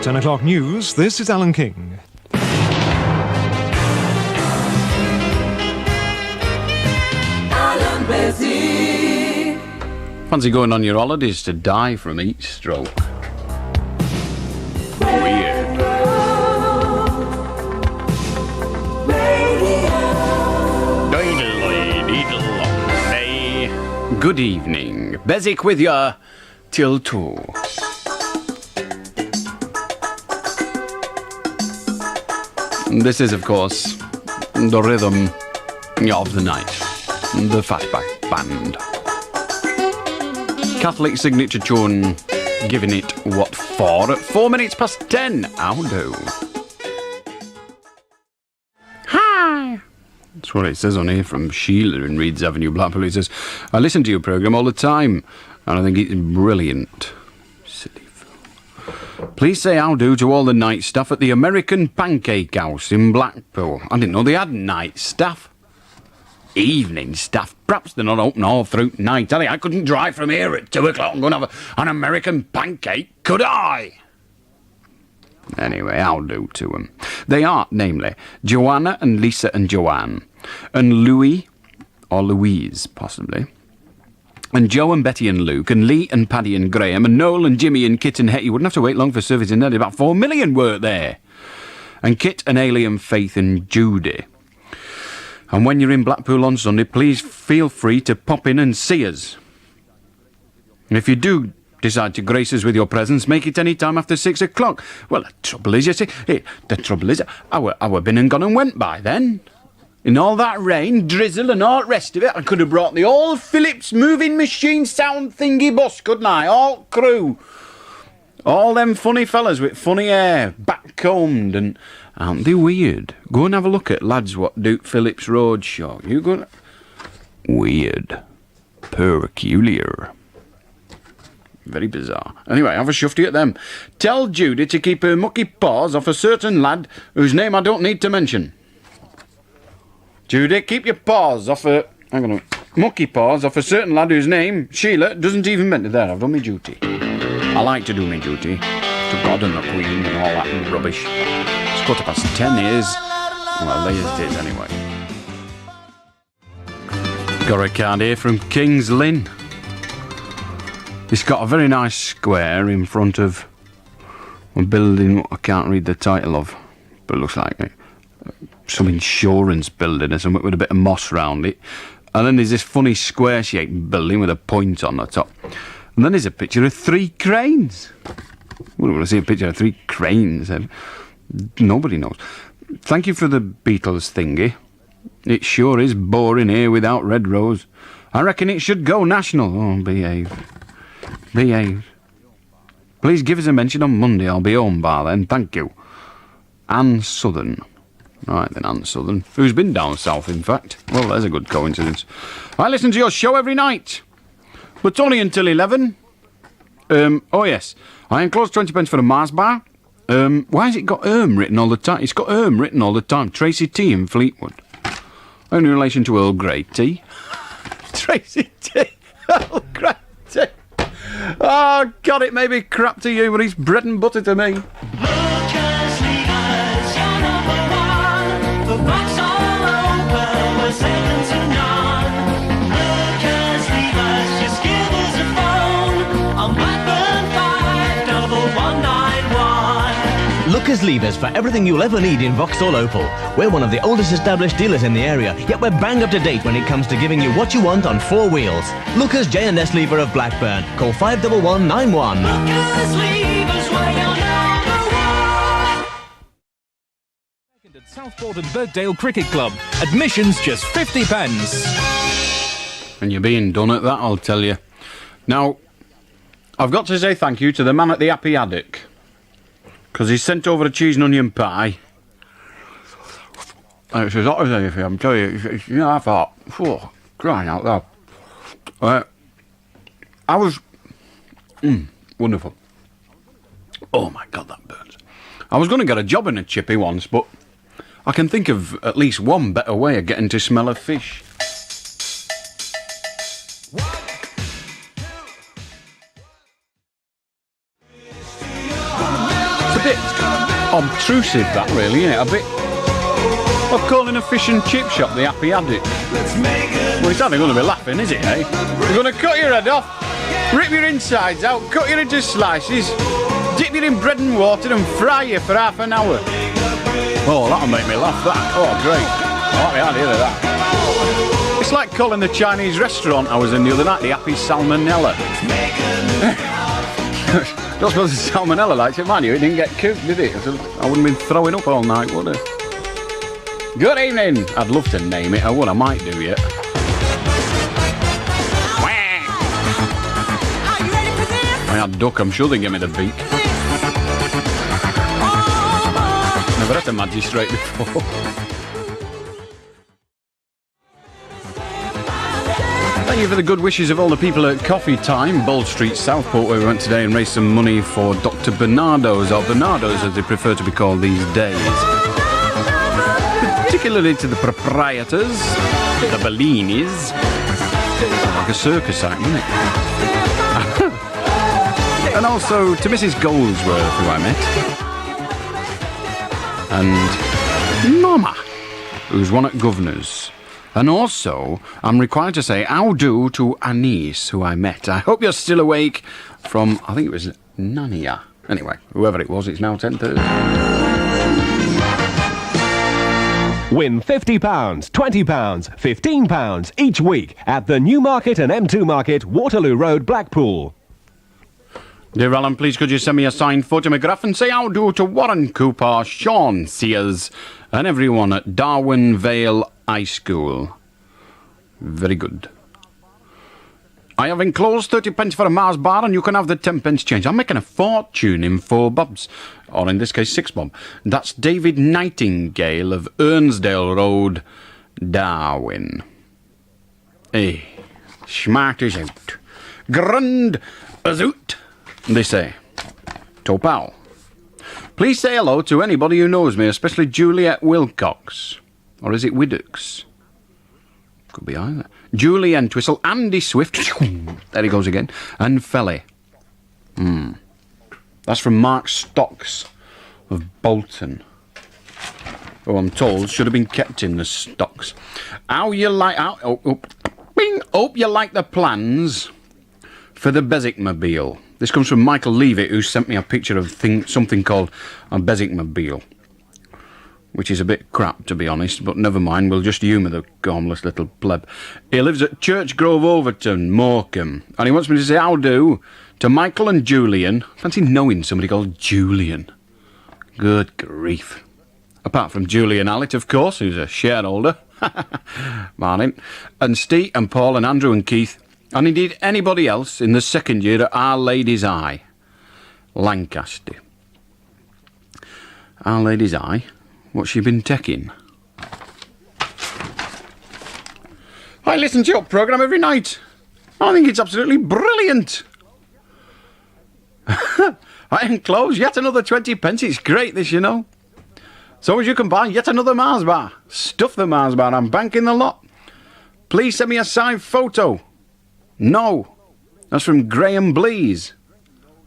10 o'clock news, this is Alan King. Allan Beswick. Fancy going on your holidays to die from heat stroke? Weird. Good evening. Beswick with you till 2. This is, of course, the rhythm of the night. The Fatback Band. Catholic signature tune, giving it what for at 4 minutes past 10. How do? Hi. That's what it says on here from Sheila in Reeds Avenue, Blackpool. It says, I listen to your programme all the time, and I think it's brilliant. Silly fool. Please say how do to all the night staff at the American Pancake House in Blackpool. I didn't know they had night staff. Evening staff. Perhaps they're not open all through night. I couldn't drive from here at 2 o'clock and go and have an American pancake, could I? Anyway, I'll do to them. They are, namely, Joanna and Lisa and Joanne, and Louis, or Louise, possibly, and Joe and Betty and Luke, and Lee and Paddy and Graham, and Noel and Jimmy and Kit and Hetty. Wouldn't have to wait long for service in there. About 4 million work there. And Kit and Ailey and Faith and Judy. And when you're in Blackpool on Sunday, please feel free to pop in and see us. And if you do decide to grace us with your presence, make it any time after 6 o'clock. Well, the trouble is, you see, our been and gone and went by then. In all that rain, drizzle and all the rest of it, I could have brought the old Phillips moving machine sound thingy bus, couldn't I? All crew. All them funny fellas with funny hair, back-combed, and aren't they weird? Go and have a look at lads what Duke Phillips Road show. You go. Weird. Peculiar. Very bizarre. Anyway, have a shufty at them. Tell Judy to keep her mucky paws off a certain lad whose name I don't need to mention. Judy, keep your paws off her... Hang on a minute. Mucky paws off a certain lad whose name, Sheila, doesn't even mention. There, I've done my duty. I like to do my duty. To God and the Queen and all that rubbish. It's 10:15 years. Well, there it is anyway. Got a card here from King's Lynn. It's got a very nice square in front of a building I can't read the title of, but it looks like some insurance building or something with a bit of moss round it. And then there's this funny square-shaped building with a point on the top. And then there's a picture of 3 cranes. Wouldn't want to see a picture of 3 cranes. Nobody knows. Thank you for the Beatles thingy. It sure is boring here without Red Rose. I reckon it should go national. Oh, behave. Behave. Please give us a mention on Monday. I'll be home by then. Thank you. Anne Southern. Right then, Anne Southern. Who's been down south, in fact. Well, there's a good coincidence. I listen to your show every night. But only until 11. Oh yes. I enclose 20 pence for a Mars bar. Why has it got written all the time? It's got written all the time. Tracy T in Fleetwood. Only in relation to Earl Grey tea. Tracy T. Earl Grey tea. Oh, God, it may be crap to you, but it's bread and butter to me. Lucas Leaders, you're number one. The box all open, we're second to none. Lucas Leaders, just give us a phone on Blackburn 5191. Lucas Levers for everything you'll ever need in Vauxhall Opel. We're one of the oldest established dealers in the area, yet we're bang up to date when it comes to giving you what you want on 4 wheels. Lucas J&S Lever of Blackburn. Call 51191. Lucas Levers, we're your number one. At Southport and Birkdale Cricket Club. Admissions just 50 pence. And you're being done at that, I'll tell you. Now, I've got to say thank you to the man at the Happy Haddock. Because he sent over a cheese and onion pie. And it's as hot as anything, I'm telling you. You know, I thought, oh, crying out loud. I was... wonderful. Oh my God, that burns. I was going to get a job in a chippy once, but I can think of at least one better way of getting to smell a fish. bit obtrusive, that really, isn't it? A bit of calling a fish and chip shop the Happy Addict. Well, it's hardly going to be laughing, is it, eh? You're going to cut your head off, rip your insides out, cut you into slices, dip you in bread and water and fry you for half an hour. Oh, that'll make me laugh, that. Oh, great. I like the idea of that. It's like calling the Chinese restaurant I was in the other night the Happy Salmonella. Not suppose the salmonella likes it, mind you. It didn't get cooked, did it? I wouldn't have been throwing up all night, would I? Good evening. I'd love to name it. I would. I might do yet. I had duck. I'm sure they give me the beak. Never had a magistrate before. Thank you for the good wishes of all the people at Coffee Time, Bold Street, Southport, where we went today and raised some money for Dr. Bernardo's, or Bernardo's as they prefer to be called these days. Particularly to the proprietors, the Bellinis. Like a circus act, isn't it? And also to Mrs. Goldsworth, who I met. And Mama, who's one at Governor's. And also, I'm required to say how do to Anise, who I met. I hope you're still awake from, I think it was Nania. Anyway, whoever it was, it's now 10:30. Win £50, £20, £15 each week at the Newmarket and M2 Market, Waterloo Road, Blackpool. Dear Alan, please could you send me a signed photograph and say how do to Warren Cooper, Sean Sears, and everyone at Darwin Vale High School. Very good. I have enclosed 30 pence for a Mars bar and you can have the 10 pence change. I'm making a fortune in 4 bobs. Or in this case 6 bob. That's David Nightingale of Ernsdale Road, Darwin. Eh, smart is out. Grand as out, they say. Topal. Please say hello to anybody who knows me, especially Juliet Wilcox. Or is it Widdocks? Could be either. Julie Entwistle, Andy Swift. There he goes again. And Felly. That's from Mark Stocks of Bolton. Oh, I'm told should have been kept in the stocks. Hope you like the plans for the Beswick-mobile. This comes from Michael Leavitt, who sent me a picture of something called a Beswick-mobile, which is a bit crap, to be honest, but never mind, we'll just humour the harmless little pleb. He lives at Church Grove, Overton, Morecambe, and he wants me to say how do to Michael and Julian. Fancy knowing somebody called Julian. Good grief. Apart from Julian Allett, of course, who's a shareholder. Morning. And Steve and Paul and Andrew and Keith, and indeed anybody else in the second year at Our Lady's Eye, Lancaster. Our Lady's Eye? What's she been taking? I listen to your programme every night. I think it's absolutely brilliant. I enclose yet another 20 pence. It's great, this, you know. So as you can buy yet another Mars bar. Stuff the Mars bar. I'm banking the lot. Please send me a signed photo. No. That's from Graham Blease.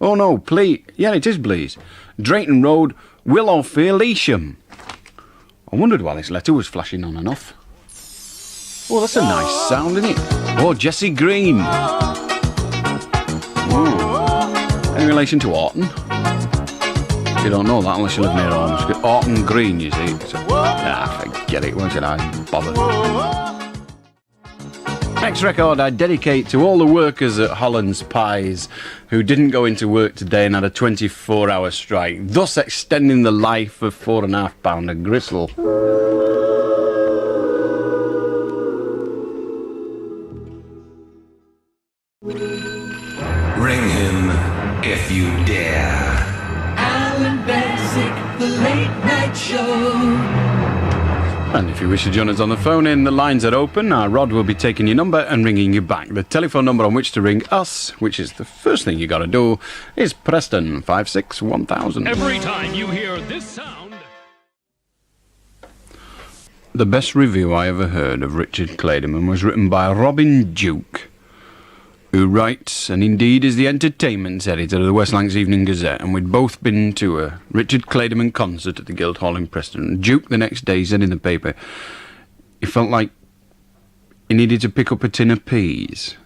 Oh, no, please. Yeah, it is Blease. Drayton Road, Willowfield, Lewisham. I wondered why this letter was flashing on and off. Oh, that's a nice sound, isn't it? Oh, Jesse Green. Ooh. Any relation to Orton? You don't know that unless you live near Orton. Orton Green, you see. So, forget it. Why should I bother? Next record I dedicate to all the workers at Holland's Pies who didn't go into work today and had a 24-hour strike, thus extending the life of £4.5 a gristle. Ring him if you dare. Allan Beswick, the late night show. And if you wish to join us on the phone in, the lines are open. Our Rod will be taking your number and ringing you back. The telephone number on which to ring us, which is the first thing you got to do, is Preston 56 1000. Every time you hear this sound... The best review I ever heard of Richard Clayderman was written by Robin Duke who writes and indeed is the entertainment editor of the West Lancs Evening Gazette, and we'd both been to a Richard Clayderman concert at the Guildhall in Preston. And Duke the next day said in the paper he felt like he needed to pick up a tin of peas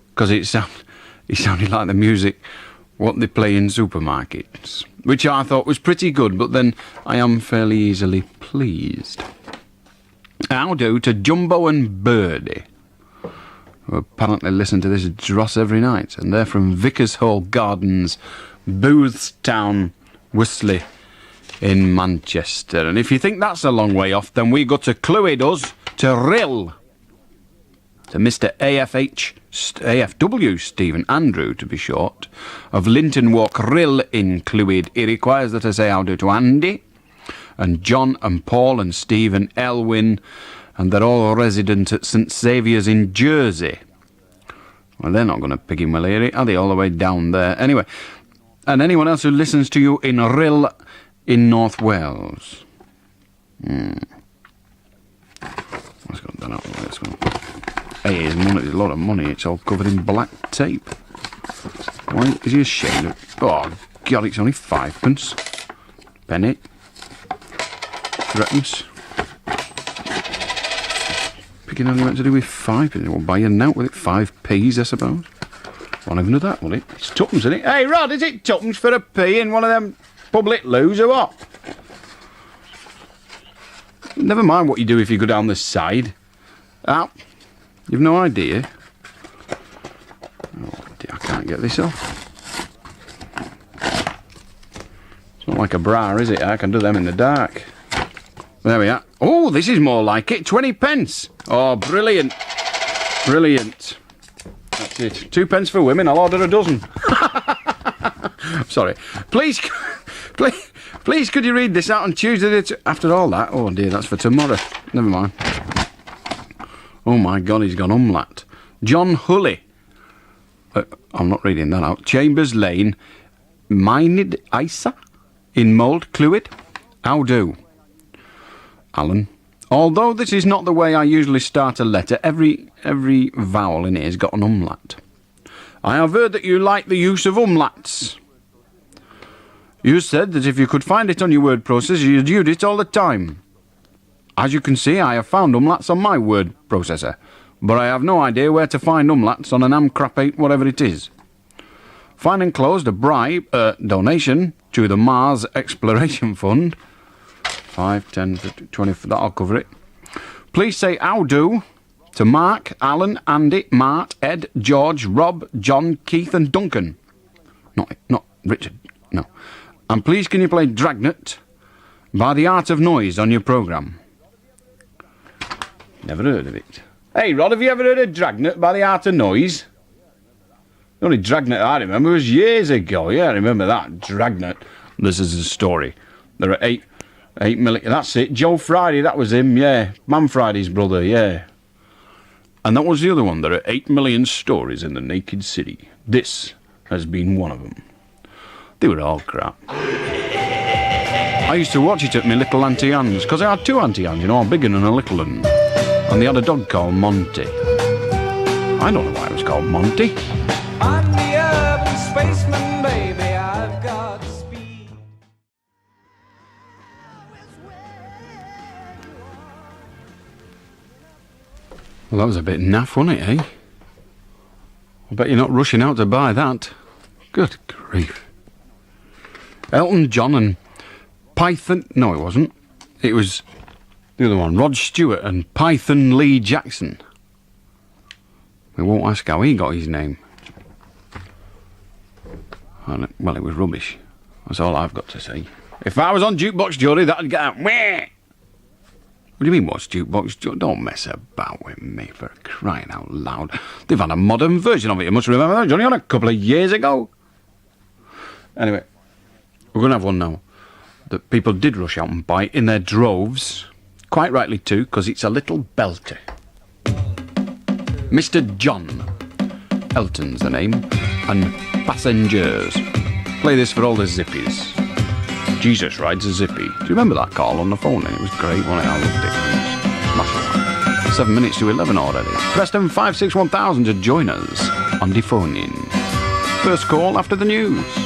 because it sounded like the music what they play in supermarkets, which I thought was pretty good, but then I am fairly easily pleased. How do to Jumbo and Birdie, who apparently listen to this dross every night, and they're from Vickers Hall Gardens, Boothstown, Worsley in Manchester. And if you think that's a long way off, then we go to Clwyd us, to Rill, to Mr. AFW Stephen Andrew, to be short, of Linton Walk Rill in Clwyd. He requires that I say how do to Andy, and John and Paul and Steve and Elwyn, and they're all resident at St Saviour's in Jersey. Well, they're not going to pick him well here, are they? All the way down there. Anyway, and anyone else who listens to you in Rill in North Wales. Let's go that out of this one. Hey, it's money, there's a lot of money. It's all covered in black tape. Why is he ashamed of? Oh, God, it's only 5p. Penny. Threatens. Picking argument to do with 5p. We'll buy a note with it. 5p's, I suppose. Won't even do that, will it? It's tuppence, isn't it? Hey, Rod, is it tuppence for a p in one of them public loos or what? Never mind what you do if you go down the side. You've no idea. Oh, dear, I can't get this off. It's not like a bra, is it? I can do them in the dark. There we are. Oh, this is more like it. 20p. Oh, brilliant. Brilliant. That's it. 2p for women. I'll order a dozen. Sorry. Please, could you read this out on Tuesday? After all that. Oh, dear, that's for tomorrow. Never mind. Oh, my God, he's gone umlaut. John Hulley. I'm not reading that out. Chambers Lane. Myned Isa in Mould, Clwyd. How do? Alan. Although this is not the way I usually start a letter, every vowel in it has got an umlaut. I have heard that you like the use of umlauts. You said that if you could find it on your word processor, you'd use it all the time. As you can see, I have found umlauts on my word processor, but I have no idea where to find umlauts on an Amcrap 8, whatever it is. Find enclosed a donation to the Mars Exploration Fund. 5, 10, 20, that'll cover it. Please say how do to Mark, Alan, Andy, Mart, Ed, George, Rob, John, Keith and Duncan. Not Richard, no. And please can you play Dragnet by The Art of Noise on your programme? Never heard of it. Hey, Rod, have you ever heard of Dragnet by The Art of Noise? The only Dragnet I remember was years ago. Yeah, I remember that. Dragnet. This is the story. There are 8 million. That's it. Joe Friday, that was him, yeah. Man Friday's brother, yeah. And that was the other one. There are 8 million stories in the naked city. This has been one of them. They were all crap. I used to watch it at my little Auntie Anne's, because I had 2 Auntie Anne's, you know, a big one and a little one. And they had a dog called Monty. I don't know why it was called Monty. I'm the urban spaceman, baby. I've got speed. Well, that was a bit naff, wasn't it, eh? I bet you're not rushing out to buy that. Good grief. Elton John and Python... No, it wasn't. It was the other one. Rod Stewart and Python Lee Jackson. We won't ask how he got his name. Well, it was rubbish. That's all I've got to say. If I was on Jukebox Jury, that'd get out. Meh! What do you mean, what's Jukebox Jury? Don't mess about with me, for crying out loud. They've had a modern version of it. You must remember that. It was only on a couple of years ago. Anyway, we're going to have one now that people did rush out and buy in their droves. Quite rightly too, because it's a little belter. Mr. John. Elton's the name. And Passengers. Play this for all the zippies. Jesus rides a zippy. Do you remember that call on the phone? It was great, wasn't it? I loved it. Smash it. 7 minutes to 11 already. Preston 561,000 to join us. on the phone in. First call after the news.